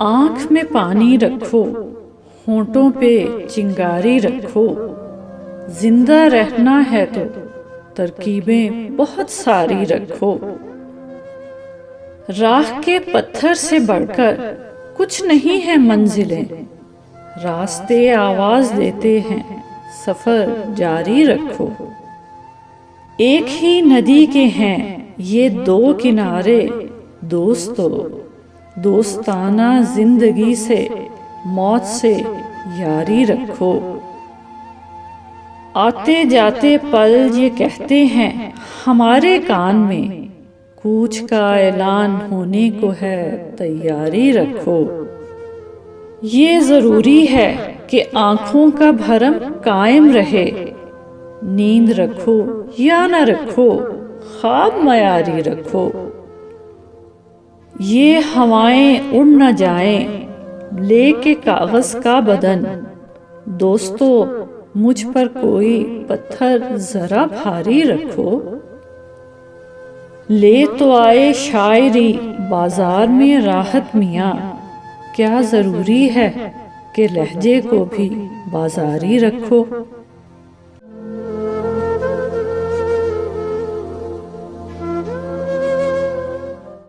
आँख में पानी रखो, होंठों पे चिंगारी रखो। जिंदा रहना है तो तरकीबें बहुत सारी रखो। राह के पत्थर से बढ़कर कुछ नहीं है मंजिलें। रास्ते आवाज देते हैं, सफर जारी रखो। एक ही नदी के हैं ये दो किनारे, दोस्तों दोस्ताना जिंदगी से मौत से यारी रखो। आते जाते पल ये कहते हैं हमारे कान में, कूच का ऐलान होने को है तैयारी रखो। ये जरूरी है कि आंखों का भरम कायम रहे। नींद रखो या न रखो, ख्वाब मयारी रखो। ये हवाएं उड़ न जाएं लेके कागज का बदन। दोस्तों मुझ पर कोई पत्थर जरा भारी रखो। ले तो आए शायरी बाजार में राहत मियाँ, क्या जरूरी है कि लहजे को भी बाजारी रखो।